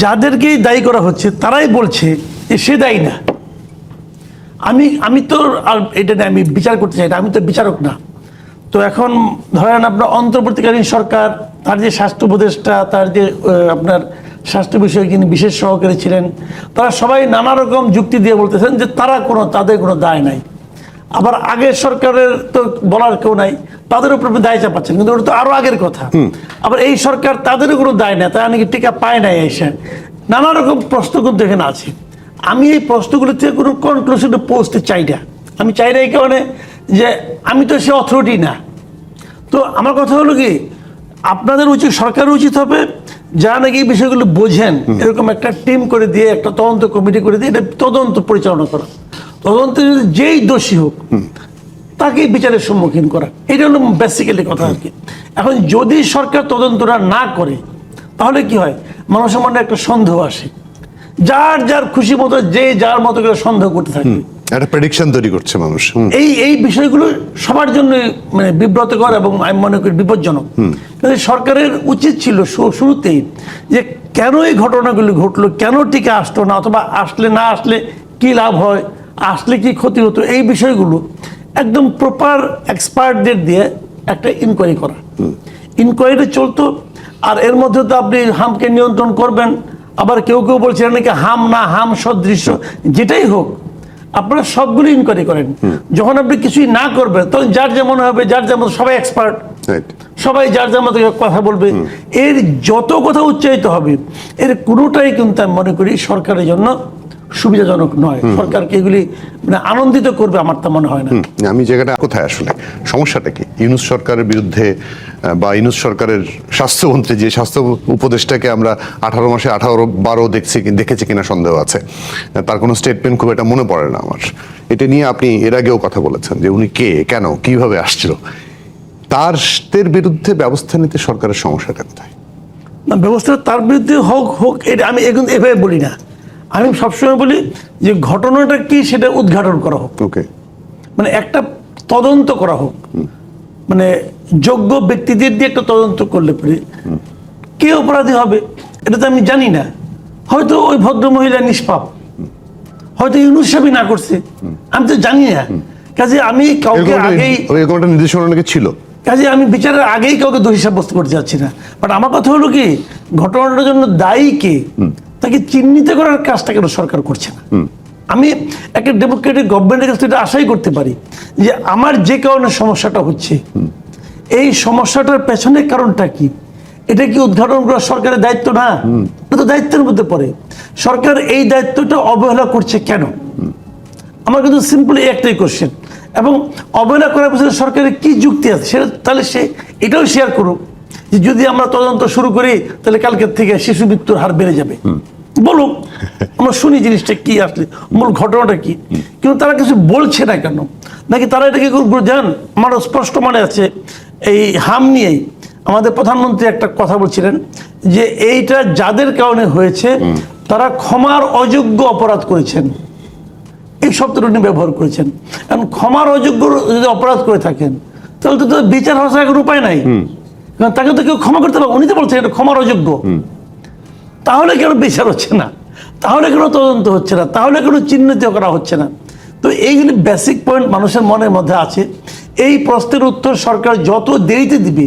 যাদেরকেই দায়ী করা হচ্ছে তারাই বলছে যে সে দায়ী না। আমি তো আর এটা নিয়ে আমি বিচার করতে চাই না, আমি তো বিচারক না। তো এখন ধরেন আপনার অন্তর্বর্তীকালীন সরকার, তার যে স্বাস্থ্য উপদেষ্টা, তার যে আপনার স্বাস্থ্য বিষয়ে যিনি বিশেষ সহকারী ছিলেন, তারা সবাই নানা রকম যুক্তি দিয়ে বলতেছেন যে তাদের কোনো দায় নাই। আবার আগের সরকারের তো বলার কেউ নাই, তাদের উপর দায় চাপাচ্ছেন, কিন্তু ওটা তো আরো আগের কথা। আবার এই সরকার তাদেরও কোনো দায় নেই, তারা নাকি টিকা পায় নাই এসে, নানা রকম প্রশ্ন কিন্তু এখানে আছে। আমি এই প্রশ্নগুলো থেকে কোনো কনক্লুশনে পৌঁছতে চাই না। আমি চাই না এই কারণে যে আমি তো সে অথরিটি না। তো আমার কথা হলো কি, আপনাদের উচিত, সরকারের উচিত হবে যারা নাকি এই বিষয়গুলো বোঝেন, এরকম একটা টিম করে দিয়ে, একটা তদন্ত কমিটি করে দিয়ে এটা তদন্ত পরিচালনা করা। তদন্তে যদি যেই দোষী হোক তাকে বিচারের সম্মুখীন করা, এটা হলো বেসিক্যালি কথা আর কি। এখন যদি সরকার তদন্তটা না করে তাহলে কি হয়, মানুষের মনে একটা সন্দেহ আসে, যার যার খুশি মতো যে যার মতো করে সন্দেহ করতে থাকে, একটা প্রেডিকশন তৈরি করছে মানুষ। এই বিষয়গুলো সবার জন্য মানে বিব্রতকর এবং আমি মনে করি বিপজ্জনক। কিন্তু সরকারের উচিত ছিল শুরুতেই যে কেন এই ঘটনাগুলো ঘটলো, কেন টিকা আসতো না, অথবা আসলে না আসলে কি লাভ হয়, আসলে কি ক্ষতি হতো, এই বিষয়গুলো একদম প্রপার এক্সপার্টদের দিয়ে একটা ইনকোয়ারি করা। ইনকোয়ারি চলতো, আর এর মধ্যে তো আপনি হামকে নিয়ন্ত্রণ করবেন। আবার কেউ কেউ বলছে নাকি হাম না, হাম সদৃশ্য, যেটাই হোক আপনারা সবগুলো ইনকোয়ারি করেন। যখন আপনি কিছুই না করবেন তখন যার যেমন হবে, যার যেমন, সবাই এক্সপার্ট, সবাই যার যেমন কথা বলবে। এর যত কথা উচ্চারিত হবে এর কোনোটাই কিন্তু আমি মনে করি সরকারের জন্য সুবিধাজনক নয়। সরকারকে এগুলি মানে আনন্দিত করবে আমার তা মনে হয় না। আমি জায়গাটা কোথায়, আসলে সমস্যাটা কি? ইউনূস সরকারের বিরুদ্ধে বা ইউনূস সরকারের স্বাস্থ্যমন্ত্রী, যে স্বাস্থ্য উপদেষ্টাকে আমরা 18 মাসে 18-12 দেখেছি কিনা সন্দেহ আছে, তার কোনো স্টেটমেন্ট খুব এটা মনে পড়ে না আমার। এটা নিয়ে আপনি এর আগেও কথা বলেছেন যে উনি কে, কেন, কিভাবে আসছিল। তার বিরুদ্ধে ব্যবস্থা নিতে সরকারের সমস্যাটা কোথায়? না, ব্যবস্থা তার বিরুদ্ধে হোক এটা আমি এখন এভাবে বলি না। আমি সবসময় বলি যে ঘটনাটা কি সেটা উদ্ঘাটন করা হোক, মানে একটা তদন্ত করা হোক, মানে যোগ্য ব্যক্তিদের দিয়ে একটা তদন্ত করলে পরে কে অপরাধী হবে এটা তো আমি জানি না। হয়তো ওই ভদ্র মহিলা নিষ্পাপ, হয়তো ইউনূস সাহেবই না করছে, আমি তো জানি না। কাজে আমি কাউকে আগেই নির্দেশনা ছিল, কাজে আমি বিচারের আগেই কাউকে দোষী সাব্যস্ত করতে যাচ্ছি না। বাট আমার কথা হলো কি, ঘটনাটার জন্য দায়ী কে তাকে চিহ্নিত করার কাজটা কেন সরকার করছে না? আমি একটা ডেমোক্রেটিক গভর্নমেন্টের কাছ থেকে আশাই করতে পারি যে আমার যে কারণে সমস্যাটা হচ্ছে, এই সমস্যাটার পেছনের কারণটা কি, এটা কি উদ্ঘাটন করা সরকারের দায়িত্ব না? এটা তো দায়িত্বের মধ্যে পড়ে। সরকার এই দায়িত্বটা অবহেলা করছে কেন? আমার কিন্তু সিম্পলি একটাই কোশ্চেন। এবং অবহেলা করার পিছনে সরকারের কি যুক্তি আছে সেটা তাহলে সে এটাও শেয়ার করুক যে যদি আমরা তদন্ত শুরু করি তাহলে কালকের থেকে শিশু মৃত্যুর হার বেড়ে যাবে। বলুক, আমরা শুনি জিনিসটা কি, আসলে মূল ঘটনাটা কি। কিন্তু তারা কিছু বলছে না কেন? নাকি তারা এটাকে জান, আমার স্পষ্ট মনে আছে এই হাম নিয়েই আমাদের প্রধানমন্ত্রী একটা কথা বলছিলেন যে এইটা যাদের কারণে হয়েছে তারা ক্ষমার অযোগ্য অপরাধ করেছেন, এই শব্দটা উনি ব্যবহার করেছেন। কারণ ক্ষমার অযোগ্য যদি অপরাধ করে থাকেন তাহলে তো বিচার হওয়ার কোনো উপায় নাই, কারণ তাকে তো কেউ ক্ষমা করতে পারে। উনি তো বলছেন এটা ক্ষমার অযোগ্য, তাহলে কেন বিচার হচ্ছে না? তাহলে কেন তদন্ত হচ্ছে না? তাহলে কেন চিহ্নিত করা হচ্ছে না? তো এইগুলি বেসিক পয়েন্ট মানুষের মনের মধ্যে আছে। এই প্রশ্নের উত্তর সরকার যত দেরিতে দিবে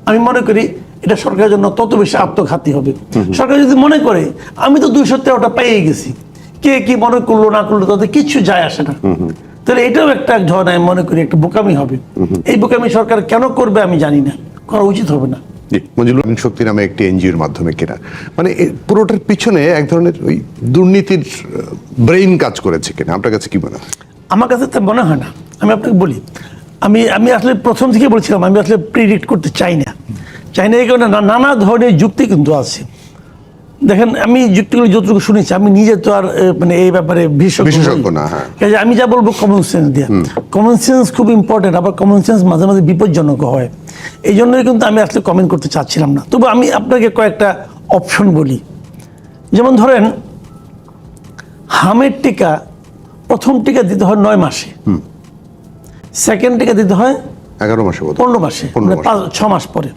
আমি মনে করি এটা সরকারের জন্য তত বেশি আত্মঘাতী হবে। সরকার যদি মনে করে আমি তো 213টা পেয়ে গেছি, কে কি মনে করলো না করলো তাতে কিছু যায় আসে না, তাহলে এটাও একটা ধরনের আমি মনে করি একটা বোকামি হবে। এই বোকামি সরকার কেন করবে আমি জানি না, করা উচিত হবে না। মঞ্জুরুল শক্তি নামে একটি এনজিওর মাধ্যমে কিনা, মানে পুরোটার পিছনে এক ধরনের ওই দুর্নীতির ব্রেইন কাজ করেছে কিনা, আপনার কাছে কি মনে হয়? আমার কাছে তো মনে হয় না। আমি আপনাকে বলি, আমি আসলে প্রথম থেকে বলছিলাম আমি আসলে প্রিডিক্ট করতে চাই না এই কারণে নানা ধরনের যুক্তি কিন্তু আছে। দেখেন, আমি যুক্তিগুলো যতটুকু শুনেছি, আমি নিজে তো আর মানে এই ব্যাপারে বিশেষজ্ঞ না, কাজে আমি যা বলবো কমন সেন্স দিয়ে। কমন সেন্স খুব ইম্পর্টেন্ট, আবার কমন সেন্স মাঝে মাঝে বিপজ্জনক হয়। এই জন্যই কিন্তু আমি আসলে কমেন্ট করতে চাচ্ছিলাম না। তবু আমি আপনাকে কয়েকটা অপশন বলি। যেমন ধরেন, হামের টিকা প্রথম টিকা দিতে হয় 9 মাসে, সেকেন্ড টিকা দিতে হয় 11 মাসে, 15 মাসে, 6 মাস পরে।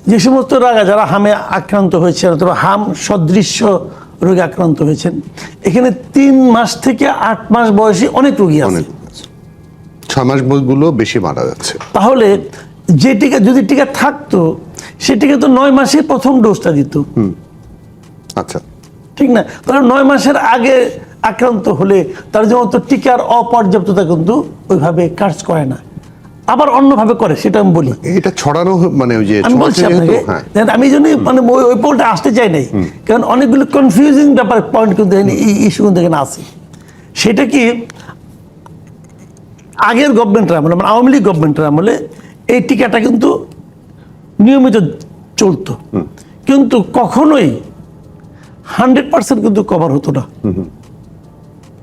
যে সমস্ত যারা হামে আক্রান্ত হয়েছেন অথবা হাম সদৃশ্য রোগে আক্রান্ত হয়েছেন, এখানে 3 মাস থেকে 8 মাস বয়সী অনেক রোগী আছে। 6 মাস গুলো বেশি মারা যাচ্ছে। তাহলে যে টিকা যদি টিকা থাকতো, সে টিকা তো 9 মাসে প্রথম ডোজটা দিত। আচ্ছা, ঠিক না? তাহলে 9 মাসের আগে আক্রান্ত হলে তার জন্য তো টিকার অপর্যাপ্ততা কিন্তু ওইভাবে কাজ করে না, আবার অন্যভাবে করে, সেটা আমি বলি। এটা ছড়ানো মানে ওই যে আমি বলছি আপনাকে, আমি জন্য মানে ওই পয়েন্টে আসতে চাই নাই, কারণ অনেকগুলো কনফিউজিং ব্যাপার পয়েন্ট কিন্তু ইস্যু কিন্তু এখানে আছে। সেটা কি, আগের গভর্নমেন্টের আমলে মানে আওয়ামী লীগ গভর্নমেন্টের আমলে এই টিকাটা কিন্তু নিয়মিত চলতো, কিন্তু কখনোই 100% কিন্তু কভার হতো না।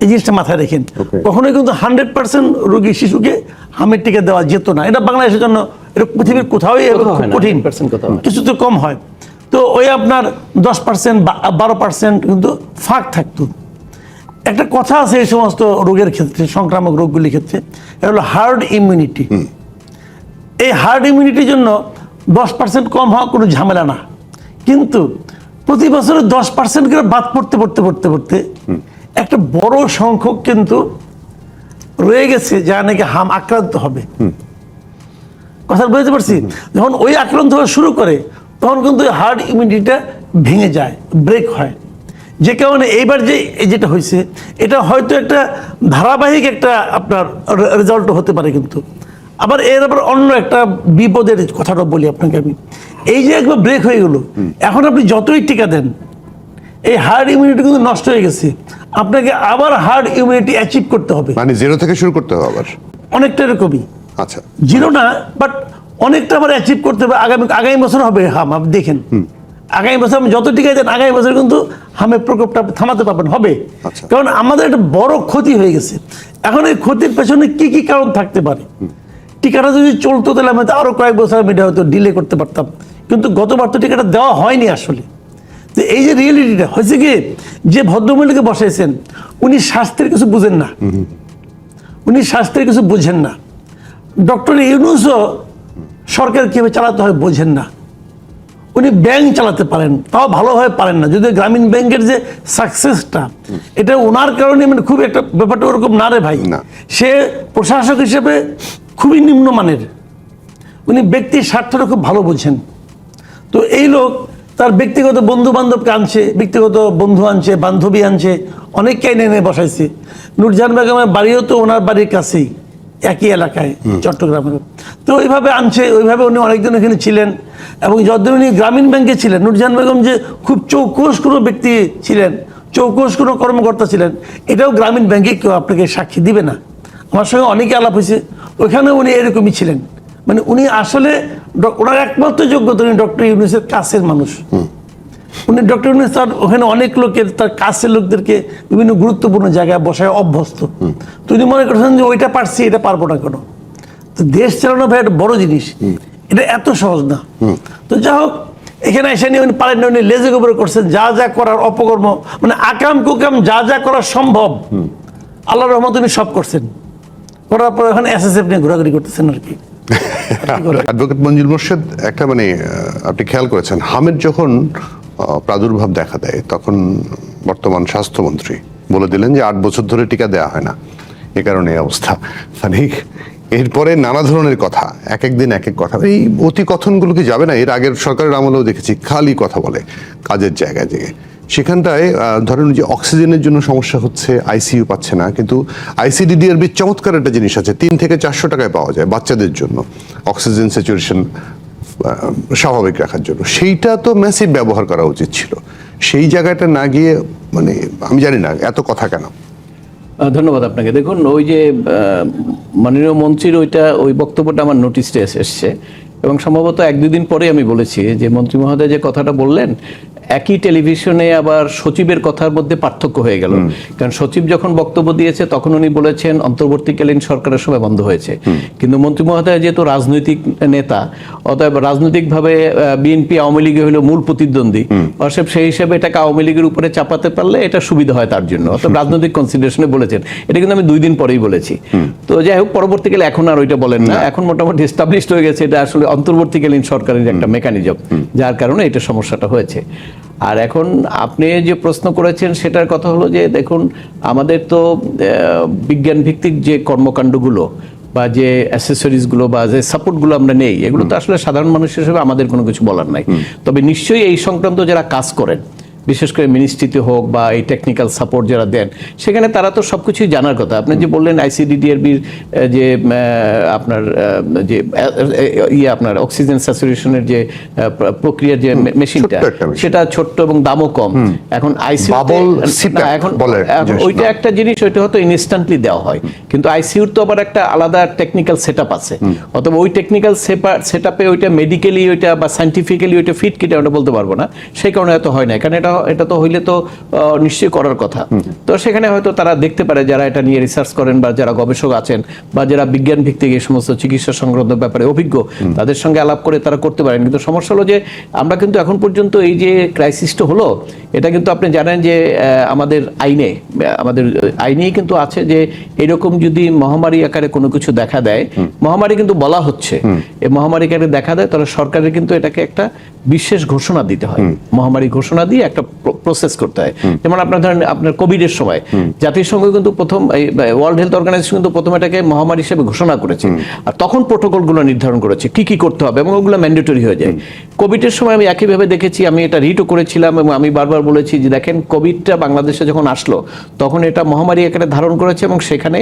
এই জিনিসটা মাথায় রেখেন, কখনোই কিন্তু 100% রোগী শিশুকে হামের টিকা দেওয়া যেত না। এটা বাংলাদেশের জন্য, এটা পৃথিবীর কোথাও কঠিন, কিছু তো কম হয়। তো ওই আপনার 10% 12% কিন্তু ফাঁক থাকতো। একটা কথা আছে এই সমস্ত রোগের ক্ষেত্রে, সংক্রামক রোগগুলির ক্ষেত্রে, এটা হলো হার্ড ইমিউনিটি। এই হার্ড ইমিউনিটির জন্য 10% কম হওয়া কোনো ঝামেলা না, কিন্তু প্রতি বছরে 10% করে বাদ পড়তে পড়তে পড়তে পড়তে একটা বড় সংখ্যক কিন্তু রয়ে গেছে যা নাকি হাম আক্রান্ত হবে। কথা বুঝতে পারছি? যখন ওই আক্রান্ত হওয়া শুরু করে, তখন কিন্তু হার্ড ইমিউনিটিটা ভেঙে যায়, ব্রেক হয়। যে কারণে এইবার যেটা হয়েছে, এটা হয়তো একটা ধারাবাহিক একটা আপনার রেজাল্ট হতে পারে, কিন্তু আবার অন্য একটা বিপদের কথাটা বলি আপনাকে আমি। এই যে একবার ব্রেক হয়ে গেল, এখন আপনি যতই টিকা দেন, এই হার্ড ইমিউনিটি কিন্তু নষ্ট হয়ে গেছে। আপনাকে আবার হার্ড ইমিউনিটি অ্যাচিভ করতে হবে, মানে জিরো থেকে শুরু করতে হবে আবার। অনেকটা এরকমই। আচ্ছা, জিরো না, বাট অনেকটা আবার অ্যাচিভ করতে হবে। আগামী বছর হবে হাম, আপনি দেখেন আগামী বছর আমি যত টিকা দেন, আগামী বছর কিন্তু হামের প্রকোপটা থামাতে পারবেন, হবে। কারণ আমাদের একটা বড় ক্ষতি হয়ে গেছে। এখন এই ক্ষতির পেছনে কি কি কারণ থাকতে পারে? টিকাটা যদি চলতো তাহলে আমি আরো কয়েক বছর আমি এটা হয়তো ডিলে করতে পারতাম, কিন্তু গতবার তো টিকাটা দেওয়া হয়নি আসলে। তো এই যে রিয়েলিটিটা হয়েছে কি, যে ভদ্রমহিলাকে বসাইছেন, উনি স্বাস্থ্যের কিছু বুঝেন না, উনি স্বাস্থ্যের কিছু বুঝেন না। ডক্টর ইউনূসও সরকার কিভাবে চালাতে হয় বোঝেন না। উনি ব্যাংক চালাতে পারেন, তাও ভালোভাবে পারেন না। যদি গ্রামীণ ব্যাংকের যে সাকসেসটা, এটা ওনার কারণে মানে খুব একটা ব্যাপারটা ওরকম না রে ভাই। সে প্রশাসক হিসেবে খুবই নিম্নমানের, উনি ব্যক্তির স্বার্থটা খুব ভালো বোঝেন। তো এই লোক তার ব্যক্তিগত বন্ধু বান্ধবকে আনছে, ব্যক্তিগত বন্ধু আনছে, বান্ধবী আনছে, অনেককে এনে বসাইছে। নূরজাহান বেগমের বাড়িও তো ওনার বাড়ির কাছেই, একই এলাকায়, চট্টগ্রামের। তো ওইভাবে আনছে, ওইভাবে উনি অনেকদিন এখানে ছিলেন। এবং যতদিন উনি গ্রামীণ ব্যাংকে ছিলেন, নূরজাহান বেগম যে খুব চৌকস কোনো ব্যক্তি ছিলেন, চৌকস কোনো কর্মকর্তা ছিলেন, এটাও গ্রামীণ ব্যাংকে কেউ আপনাকে সাক্ষী দিবে না। আমার সঙ্গে অনেকে আলাপ হয়েছে, ওইখানে উনি এরকমই ছিলেন। মানে উনি আসলে ওনার একমাত্র যোগ্যতা, উনি ডক্টর ইউনূসের কাছের মানুষ। উনি ডক্টর ইউনূস তার ওখানে অনেক লোকের, তার কাছের লোকদেরকে বিভিন্ন গুরুত্বপূর্ণ জায়গায় বসায় অভ্যস্ত। তো উনি মনে করছেন যে ওইটা পারছি, এটা পারবো না কেন? তো দেশ চালানো ভাই একটা বড় জিনিস, এটা এত সহজ না। তো যা হোক, এখানে এসে নিয়ে উনি পারেন না, উনি লেজে গোবরে করছেন যা যা করার, অপকর্ম মানে আকাম কুকাম যা যা করা সম্ভব, আল্লাহর রহমতে উনি সব করছেন। করার পর এখন এসএসএফ নিয়ে ঘোরাঘুরি করতেছেন আর কি। অ্যাডভোকেট মঞ্জুর মোর্শেদ, একটা মানে আপনি খেয়াল করেছেন, হামের যখন প্রাদুর্ভাব দেখা দেয়, তখন বর্তমান স্বাস্থ্যমন্ত্রী বলে দিলেন যে 8 বছর ধরে টিকা দেওয়া হয় না, এ কারণে এই অবস্থা। মানে এরপরে নানা ধরনের কথা, এক এক দিন এক এক কথা। এই অতি কথনগুলো কি যাবে না? এর আগের সরকারের আমলেও দেখেছি খালি কথা বলে কাজের জায়গায় থেকে। সেখানটায় ধরেন যে অক্সিজেনের জন্য সমস্যা হচ্ছে, আইসিইউ পাচ্ছে না, কিন্তু আইসিডিডিআরবি চমৎকার একটা জিনিস আছে, 3 থেকে 400 টাকায় পাওয়া যায় বাচ্চাদের জন্য অক্সিজেন স্যাচুরেশন স্বাভাবিক রাখার জন্য। সেইটা তো ম্যাসিভ ব্যবহার করা উচিত ছিল। সেই জায়গাটা না গিয়ে মানে আমি জানি না এত কথা কেন। ধন্যবাদ আপনাকে। দেখুন, ওই যে মাননীয় মন্ত্রীর ওই বক্তব্যটা আমার নোটিশে এসেছে, এবং সম্ভবত 1-2 দিন পরে আমি বলেছি যে মন্ত্রী মহোদয় যে কথাটা বললেন, একই টেলিভিশনে আবার সচিবের কথার মধ্যে পার্থক্য হয়ে গেল। কারণ সচিব যখন বক্তব্য দিয়েছে তখন উনি বলেছেন অন্তর্বর্তীকালীন সরকারের সময় বন্ধ হয়েছে, কিন্তু মন্ত্রী মহোদয় যেহেতু রাজনৈতিক নেতা, অতএব রাজনৈতিকভাবে বিএনপি আওয়ামী লীগে হলো মূল প্রতিদ্বন্দ্বী, অতএব সেই হিসেবে এটাকে আওয়ামী লীগের উপরে চাপাতে পারলে এটা সুবিধা হয় তার জন্য, অতএব রাজনৈতিক কনসিডারেশনে বলেছেন। এটা কিন্তু আমি 2 দিন পরেই বলেছি। তো যাই হোক, পরবর্তীকালে এখন আর ওইটা বলেন না, এখন মোটামুটি এস্টাবলিশড হয়ে গেছে এটা আসলে অন্তর্বর্তীকালীন সরকারের একটা মেকানিজম, যার কারণে এটা সমস্যাটা হয়েছে। আর এখন আপনি যে প্রশ্ন করেছেন সেটার কথা হলো যে দেখুন, আমাদের তো বিজ্ঞান ভিত্তিক যে কর্মকাণ্ডগুলো বা যে অ্যাসেসরিজগুলো বা যে সাপোর্টগুলো আমরা নেই, এগুলো তো আসলে সাধারণ মানুষ হিসেবে আমাদের কোনো কিছু বলার নাই। তবে নিশ্চয়ই এই সংক্রান্ত যারা কাজ করেন, বিশেষ করে মিনিস্ট্রিতে হোক বা এই টেকনিক্যাল সাপোর্ট যারা দেন, সেখানে তারা তো সবকিছুই জানার কথা। আপনি যে বললেন আইসিডিডিআরবির যে আপনার যে আপনার অক্সিজেন স্যাচুরেশনের যে প্রক্রিয়ার যে মেশিনটা, সেটা ছোট্ট এবং দামও কম। এখন আইসিইউ এখন ওইটা একটা জিনিস, ওইটা হয়তো ইনস্ট্যান্টলি দেওয়া হয়, কিন্তু আইসিইউর তো আবার একটা আলাদা টেকনিক্যাল সেটআপ আছে। অথবা ওই টেকনিক্যাল সেটআপে ওইটা মেডিকেলি ওইটা বা সায়েন্টিফিক্যালি ওইটা ফিট কিনা ওটা বলতে পারবো না, সেই কারণে হয়তো হয় না। কারণ এটা তো হইলে তো নিশ্চয়ই করার কথা। তো সেখানে হয়তো তারা দেখতে পারে, যারা এটা নিয়ে রিসার্চ করেন বা যারা গবেষক আছেন বা যারা বিজ্ঞান ভিত্তিক এই সমস্ত চিকিৎসা সংক্রান্ত ব্যাপারে অভিজ্ঞ, তাদের সঙ্গে আলাপ করে তারা করতে পারেন। কিন্তু সমস্যা হলো যে আমরা কিন্তু এখন পর্যন্ত এই যে ক্রাইসিসটা হলো, এটা কিন্তু আপনি জানেন যে আমাদের আইনেই কিন্তু আছে যে এরকম যদি মহামারী আকারে কোনো কিছু দেখা দেয়, মহামারী কিন্তু বলা হচ্ছে, এই মহামারী আকারে দেখা দেয়, তাহলে সরকারের কিন্তু এটাকে একটা বিশেষ ঘোষণা দিতে হয়, মহামারী ঘোষণা দিয়ে একটা প্রসেস করতে হয়। যেমন আপনার ধরেন আপনার কোভিডের সময় জাতিসংঘ কিন্তু প্রথম, ওয়ার্ল্ড হেলথ অর্গানাইজেশন কিন্তু প্রথম এটাকে মহামারী হিসেবে ঘোষণা করেছে, আর তখন প্রোটোকলগুলো নির্ধারণ করেছে কি কি করতে হবে, এবং ওগুলো ম্যান্ডেটরি হয়ে যায়। কোভিডের সময় আমি একইভাবে দেখেছি, আমি এটা রিটও করেছিলাম এবং আমি বারবার বলেছি যে দেখেন, কোভিডটা বাংলাদেশে যখন আসলো তখন এটা মহামারী আকারে ধারণ করেছে এবং সেখানে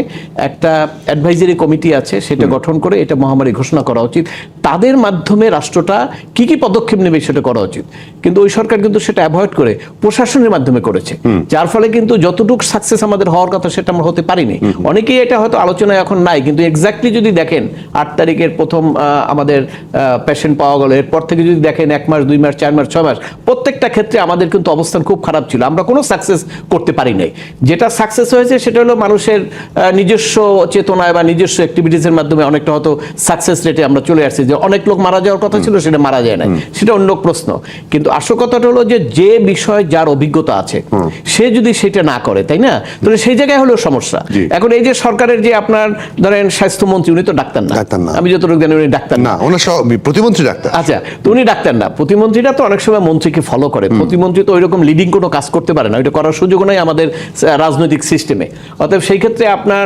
একটা অ্যাডভাইজারি কমিটি আছে, সেটা গঠন করে এটা মহামারী ঘোষণা করা উচিত। তাদের মাধ্যমে রাষ্ট্রটা কি কি পদক্ষেপ নেবে সেটা করা উচিত, কিন্তু ওই সরকার কিন্তু সেটা অ্যাভয়েড করে প্রশাসনের মাধ্যমে করেছে, যার ফলে কিন্তু যতটুকু সাকসেস আমাদের হওয়ার কথা সেটা আমরা হতে পারিনি। অনেকেই এটা হয়তো আলোচনায় এখন নাই, কিন্তু এক্স্যাক্টলি যদি দেখেন 8 তারিখের প্রথম আমাদের পেশেন্ট পাওয়া গেল, এরপর থেকে যদি দেখেন 1 মাস 2 মাস 4 মাস 6 মাস, প্রত্যেকটা ক্ষেত্রে আমাদের কিন্তু অবস্থান খুব খারাপ ছিল, আমরা কোনো সাকসেস করতে পারি নাই। যেটা সাকসেস হয়েছে সেটা হলো মানুষের নিজস্ব চেতনায় বা নিজস্ব অ্যাক্টিভিটিসের মাধ্যমে অনেকটা হয়তো সাকসেস রেটে আমরা চলে আসছি। যে অনেক লোক মারা যাওয়ার কথা ছিল সেটা মারা যায় না, সেটা অন্য প্রশ্ন। কিন্তু আসল কথাটা হলো যে বিষয় যার অভিজ্ঞতা আছে সে যদি সেটা না করে, তাই না, তাহলে সেই জায়গায় হলো সমস্যা। এখন এই যে সরকারের যে আপনার ধরেন স্বাস্থ্যমন্ত্রী, উনি তো ডাক্তার না, আমি যতটুকু জানি উনি ডাক্তার না, ওনার প্রতিমন্ত্রী ডাক্তার। আচ্ছা, তো উনি ডাক্তার না, প্রতিমন্ত্রীরা তো অনেক সময় মন্ত্রীকে ফলো করে, প্রতিমন্ত্রী তো ওইরকম লিডিং কোনো কাজ করতে পারে না, ওইটা করার সুযোগ নাই আমাদের রাজনৈতিক সিস্টেমে। অতএব সেই ক্ষেত্রে আপনার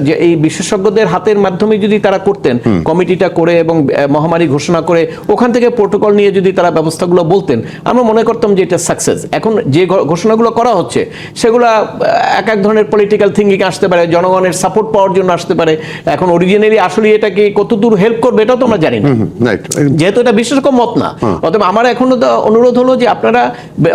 যে এই বিশেষজ্ঞদের হাতের মাধ্যমে যদি তারা করতেন, কমিটিটা করে এবং মহামারী ঘোষণা করে ওখান থেকে প্রোটোকল নিয়ে যদি তারা ব্যবস্থাগুলো বলতেন, আমরা মনে করতাম যে এটা সাকসেস। এখন যে ঘোষণাগুলো করা হচ্ছে সেগুলো এক এক ধরনের পলিটিক্যাল থিঙ্কিং আসতে পারে, জনগণের সাপোর্ট পাওয়ার জন্য আসতে পারে। এখন অরিজিনালি আসলে এটাকে কতদূর হেল্প করবে এটাও তো আমরা জানি না, যেহেতু এটা বিশেষজ্ঞ মত না। অতএব আমার এখনো অনুরোধ হলো যে আপনারা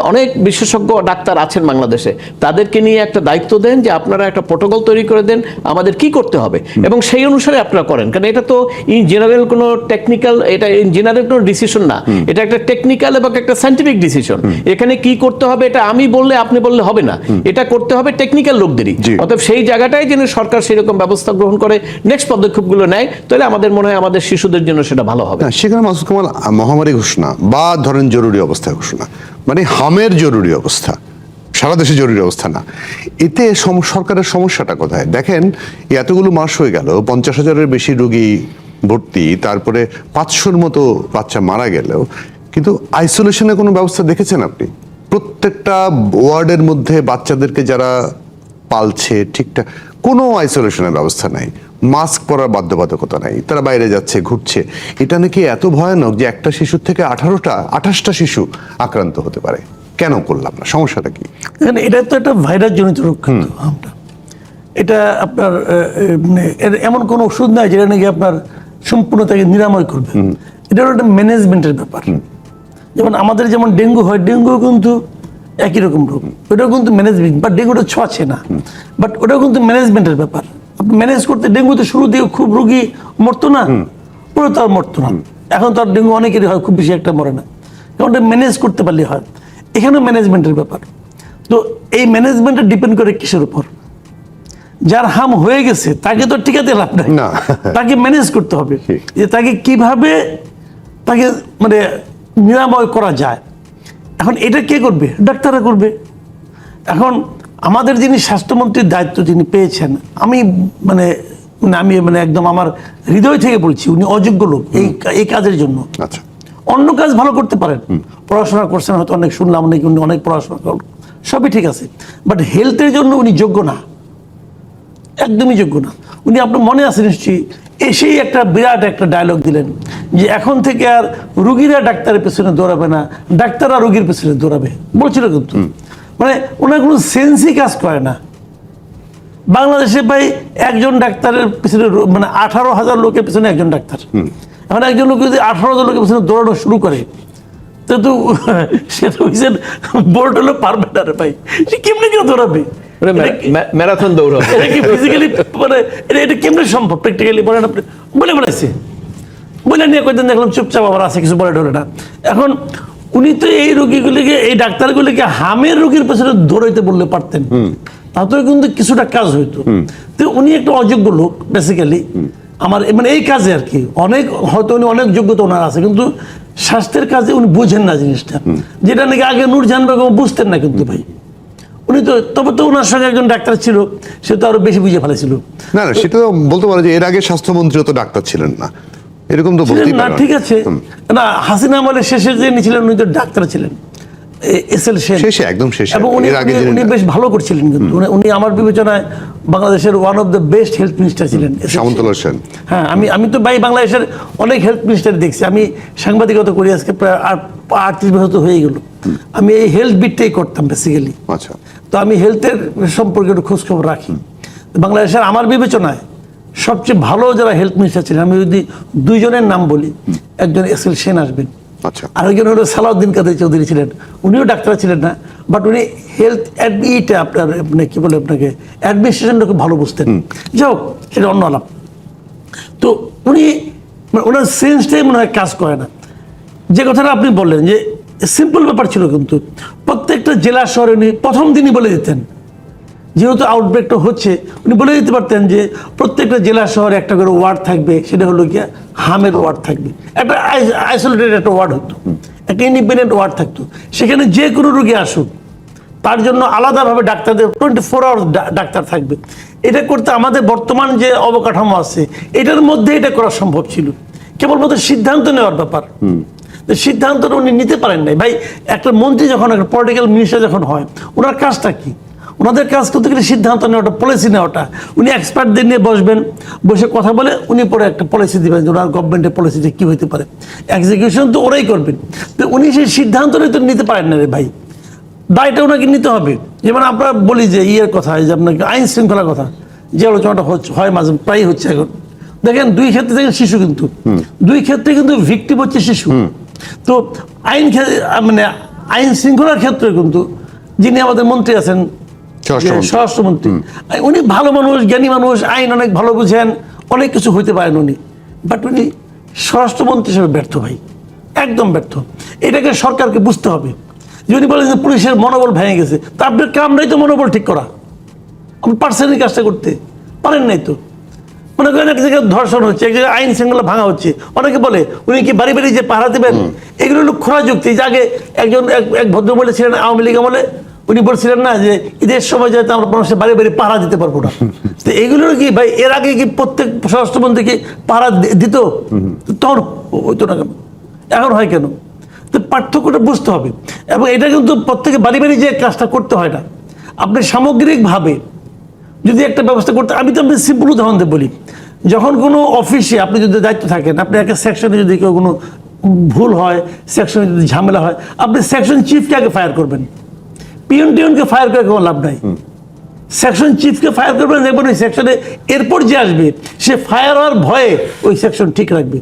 অনেক বিশেষজ্ঞ ডাক্তার আছেন বাংলাদেশে, তাদেরকে নিয়ে একটা দায়িত্ব দেন যে আপনারা একটা প্রোটোকল তৈরি করে দেন আমাদের কি করতে হবে, এবং সেই অনুসারে আপনারা করেন। কারণ এটা তো ইন জেনারেল কোনো টেকনিক্যাল, এটা ইন জেনারেল কোনো ডিসিশন না, এটা একটা টেকনিক্যাল এবং একটা সায়েন্টিফিক ডিসিশন। এখানে কি করতে হবে এটা আমি বললে আপনি বললে হবে না, এটা করতে হবে টেকনিক্যাল লোকদেরই। অতএব সেই জায়গাটাই যেন সরকার সেরকম ব্যবস্থা গ্রহণ করে নেক্সট পদক্ষেপগুলো নেয়, তাহলে আমাদের মনে হয় আমাদের শিশুদের জন্য সেটা ভালো হবে। সেখানে মাসুদ কামাল, মহামারী ঘোষণা বা ধরেন জরুরি অবস্থা ঘোষণা মানে হামের জরুরি অবস্থা, সারা দেশে জরুরি অবস্থা না, এতে সরকারের সমস্যাটা কোথায়? দেখেন, এতগুলো মাস হয়ে গেল, 50,000-এর বেশি রোগী ভর্তি, তারপরে 500-র মতো বাচ্চা মারা গেলেও কিন্তু আইসোলেশনের কোনো ব্যবস্থা দেখেছেন আপনি? প্রত্যেকটা ওয়ার্ডের মধ্যে বাচ্চাদেরকে যারা পালছে ঠিকঠাক কোনো আইসোলেশনের ব্যবস্থা নাই, মাস্ক পরার বাধ্যবাধকতা নাই, তারা বাইরে যাচ্ছে, ঘুরছে। এটা নাকি এত ভয়ানক যে একটা শিশুর থেকে 28টা শিশু আক্রান্ত হতে পারে। কেন করলাম না? সমস্যাটা কি? এটা তো একটা ভাইরাস জনিত রোগ, এটা আপনার এমন কোনো ওষুধ নাই যেটা নাকি আপনার সম্পূর্ণ তাকে নিরাময় করবে। এটা একটা ম্যানেজমেন্টের ব্যাপার। যেমন আমাদের যেমন ডেঙ্গু হয়, ডেঙ্গু কিন্তু একই রকম রোগ, ওটাও কিন্তু ম্যানেজমেন্ট, বাট ডেঙ্গুটা ছোঁয়াছে না, বাট ওটাও কিন্তু ম্যানেজমেন্টের ব্যাপার। আপনি ম্যানেজ করতে, ডেঙ্গুতে শুরু থেকে খুব রোগী মরতো না, পুরো তার মরতো না, এখন তার ডেঙ্গু অনেকেরই হয়, খুব বেশি একটা মরে না, কারণ ওটা ম্যানেজ করতে পারলে হয়। এখানে ম্যানেজমেন্টের ব্যাপার। তো এই ম্যানেজমেন্টটা ডিপেন্ড করে কিসের উপর? যার হাম হয়ে গেছে তাকে তো টিকাতে লাভ নাই, না। তাকে ম্যানেজ করতে হবে যে তাকে কিভাবে তাকে মানে নিরাময় করা যায়। এখন এটা কে করবে? ডাক্তাররা করবে। এখন আমাদের যিনি স্বাস্থ্যমন্ত্রীর দায়িত্ব যিনি পেয়েছেন, আমি মানে আমি মানে একদম আমার হৃদয় থেকে বলছি, উনি অযোগ্য লোক এই কাজের জন্য। আচ্ছা, অন্য কাজ ভালো করতে পারেন, পড়াশোনা করছেন হয়তো, অনেক শুনলাম নাকি উনি অনেক পড়াশোনা করেন, সবই ঠিক আছে, বাট হেলথের জন্য উনি যোগ্য না, একদমই যোগ্য না। উনি আপনার মনে আছে নিশ্চয়ই এসেই একটা বিরাট একটা ডায়লগ দিলেন যে এখন থেকে আর রুগীরা ডাক্তারের পেছনে দৌড়াবে না, ডাক্তাররা রুগীর পেছনে দৌড়াবে বলছিল। কিন্তু মানে ওনার কোনো সেন্সই কাজ করে না। বাংলাদেশে ভাই একজন ডাক্তারের পিছনে মানে 18,000 লোকের পিছনে একজন ডাক্তার। এখন একজন লোক যদি 18,000 লোকের পিছনে দৌড়ানো শুরু করে তো সে তো বোর্ড হলে পারবে না রে ভাই, সে কেমনি কেউ দৌড়াবে? ম্যারাথন দৌড়াবে এটা কি ফিজিক্যালি মানে এটা কেমনে সম্ভব? প্র্যাকটিক্যালি বলেন আপনি। বলেছে বলে নিয়ে কয়েকদিন দেখলাম চুপচাপ আবার আছে, কিছু বলে ঢোলে না। এখন উনি তো এই রোগীগুলিকে, এই ডাক্তারগুলিকে হামের রোগীর পেছনে দৌড়াইতে বললে পারতেন, তাতেও কিন্তু কিছুটা কাজ হইতো। তো উনি একটা অযোগ্য লোক বেসিক্যালি আমার মানে এই কাজে আর কি। অনেক হয়তো উনি অনেক যোগ্যতা ওনার আছে, কিন্তু স্বাস্থ্যের কাজে উনি বুঝেন না জিনিসটা, যেটা নাকি আগে নূরজাহান বেগম বুঝতেন না। কিন্তু ভাই উনি তো, তবে তো ওনার সঙ্গে একজন ডাক্তার ছিল, সে তো আরো বেশি বুঝে ফেলেছিল। না না, সেটা তো বলতে পারো যে এর আগে স্বাস্থ্যমন্ত্রী তো ডাক্তার ছিলেন না, এরকম তো বলতেই না, পারো। ঠিক আছে না, হাসিনা আমলের শেষে যিনি ছিলেন উনি তো ডাক্তার ছিলেন, এসএল সেন, শেষে, একদম শেষে। এবং উনি উনি বেশ ভালো করছিলেন। কিন্তু উনি আমার বিবেচনায় বাংলাদেশের one of the best health minister ছিলেন সামন্তলাল সেন। হ্যাঁ, আমি তো ভাই বাংলাদেশের অনেক হেলথ মিনিস্টার দেখছি। আমি সাংবাদিকতা করি আজকে প্রায় 38 বছর তো হয়ে গেল। আমি এই হেলথ বিটটাই করতাম বেসিক্যালি। আচ্ছা, তো আমি হেলথের সম্পর্কে একটু খোঁজ খবর রাখি। বাংলাদেশের আমার বিবেচনায় সবচেয়ে ভালো যারা হেলথ মিনিস্টার ছিলেন, আমি যদি দুইজনের নাম বলি, একজন এসএল সেন আসবেন, আচ্ছা, আরেকজন হলো সালাউদ্দিন কাদের চৌধুরী ছিলেন। উনিও ডাক্তার ছিলেন না, বাট উনি হেলথ ইটা আপনার মানে কি বলে আপনাকে অ্যাডমিনিস্ট্রেশনটা খুব ভালো বুঝতেন। যাই হোক, সেটা অন্য আলাপ। তো উনি মানে ওনার সেন্সটাই মনে হয় কাজ করে না। যে কথাটা আপনি বললেন যে সিম্পল ব্যাপার ছিল, কিন্তু প্রত্যেকটা জেলা শহরে উনি প্রথম দিনই বলে দিতেন, যেহেতু আউটব্রেকটা হচ্ছে, উনি বলে দিতে পারতেন যে প্রত্যেকটা জেলা শহরে একটা করে ওয়ার্ড থাকবে, সেটা হলো গিয়া হামের ওয়ার্ড থাকবে। একটা আইসোলেটেড একটা ওয়ার্ড হতো, একটা ইন্ডিপেন্ডেন্ট ওয়ার্ড থাকতো, সেখানে যে কোনো রোগী আসুক তার জন্য আলাদাভাবে ডাক্তারদের 24 আওয়ার্স ডাক্তার থাকবে। এটা করতে আমাদের বর্তমান যে অবকাঠামো আছে এটার মধ্যে এটা করা সম্ভব ছিল, কেবলমাত্র সিদ্ধান্ত নেওয়ার ব্যাপার। সিদ্ধান্তটা উনি নিতে পারেন নাই ভাই। একটা মন্ত্রী যখন, একটা পলিটিক্যাল মিনিস্টার যখন হয়, ওনার কাজটা কি? ওনাদের কাজ করতে গেলে সিদ্ধান্ত নেওয়াটা, পলিসি নেওয়াটা। উনি এক্সপার্টদের নিয়ে বসবেন, বসে কথা বলে উনি পরে একটা পলিসি দিবেন যে ওনার গভর্নমেন্টের পলিসিতে কী হইতে পারে। এক্সিকিউশন তো ওরাই করবেন। তো উনি সেই সিদ্ধান্তটাই তো নিতে পারেন না রে ভাই, দায়টা ওনাকে নিতে হবে। যেমন আমরা বলি যে ইয়ের কথা, যে আপনাকে আইন শৃঙ্খলার কথা, যে আলোচনাটা হয় মাঝে প্রায় হচ্ছে এখন, দেখেন দুই ক্ষেত্রে দেখেন শিশু, কিন্তু দুই ক্ষেত্রে কিন্তু ভিকটিম হচ্ছে শিশু। তো মানে আইন শৃঙ্খলার ক্ষেত্রে কিন্তু যিনি আমাদের মন্ত্রী আছেন, স্বরাষ্ট্রমন্ত্রী, উনি ভালো মানুষ, জ্ঞানী মানুষ, আইন অনেক ভালো বুঝেন, অনেক কিছু হইতে পারেন উনি, বাট উনি স্বরাষ্ট্রমন্ত্রী হিসেবে ব্যর্থ ভাই, একদম ব্যর্থ। এটাকে সরকারকে বুঝতে হবে। যদি বলেন যে পুলিশের মনোবল ভেঙে গেছে, তা আপনার কাম নাই তো মনোবল ঠিক করা, আপনি পারছেন এই কাজটা করতে পারেন নাই তো। মনে করেন এক জায়গায় ধর্ষণ হচ্ছে, এক জায়গায় আইন শৃঙ্খলা ভাঙা হচ্ছে, অনেকে বলে উনি কি বাড়ি বাড়ি যে পাহারা দেবেন? এগুলো হলো খোলা যুক্তি। যে আগে এক ভদ্র বলেছিলেন আওয়ামী লীগ আমলে, উনি বলছিলেন না যে ঈদের সময় যাতে আমরা মানুষের বাড়ি বাড়ি পাহারা দিতে পারবো না। তো এগুলোর কি ভাই, এর আগে কি প্রত্যেক স্বরাষ্ট্রমন্ত্রীকে পাহারা দিত? তখন হইতো না কেন, এখন হয় কেন? তো পার্থক্যটা বুঝতে হবে। এবং এটা কিন্তু প্রত্যেকে বাড়ি বাড়ি যে কাজটা করতে হয় না, আপনি সামগ্রিকভাবে যদি একটা ব্যবস্থা করতে। আমি তো আপনি সিম্পল উদাহরণ দিয়ে বলি, যখন কোনো অফিসে আপনি যদি দায়িত্ব থাকেন, আপনি একটা সেকশনে যদি কেউ কোনো ভুল হয়, সেকশনে যদি ঝামেলা হয়, আপনি সেকশন চিফকে আগে ফায়ার করবেন, টিউনকে ফায়ার করে কোনো লাভ নাই। সেকশন চিফকে ফায়ার করবেন, দেখবেন ওই সেকশনে এরপর যে আসবে সে ফায়ার হওয়ার ভয়ে ওই সেকশন ঠিক রাখবে।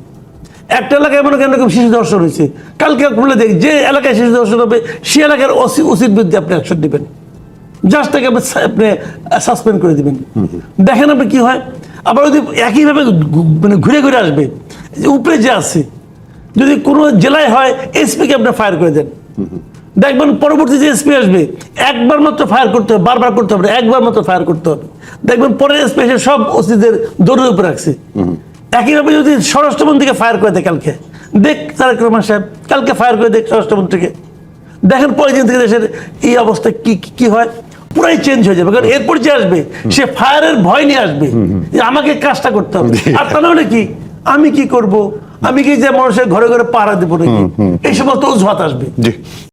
একটা এলাকায় মনে করেন এরকম শিশু ধর্ষণ হয়েছে, কালকে খুলে দেখ যে এলাকায় শিশু ধর্ষণ হবে সে এলাকার ওসির বিরুদ্ধে আপনি অ্যাকশন নেবেন, জাস্ট তাকে আপনি সাসপেন্ড করে দিবেন। দেখেন আপনি কি হয়। আবার যদি একইভাবে মানে ঘুরে ঘুরে আসবে, উপরে যে আছে, যদি কোনো জেলায় হয় এসপিকে আপনি ফায়ার করে দেন, দেখবেন পরবর্তী যে এসপি আসবে একবার মাত্র ফায়ার করতে হবে, বারবার করতে হবে না, একবার মাত্র ফায়ার করতে হবে। দেখবেন পরের এসপি এসে সব ওসিদের দৌড়ের উপরে রাখছে। একইভাবে যদি স্বরাষ্ট্রমন্ত্রীকে ফায়ার করে দেয় কালকে, দেখ তারেক রহমান সাহেব কালকে ফায়ার করে দেখ স্বরাষ্ট্রমন্ত্রীকে, দেখেন পরের দিন থেকে দেশের এই অবস্থা কি হয়, পুরাই চেঞ্জ হয়ে যাবে। কারণ এরপর যে আসবে সে ফায়ারের ভয় নিয়ে আসবে যে আমাকে কাজটা করতে হবে। আর তা নাহলে কি আমি কি করব, আমি কি যে মানুষের ঘরে ঘরে পাহারা দেবো নাকি, এই সমস্ত অজুহাত আসবে। জি।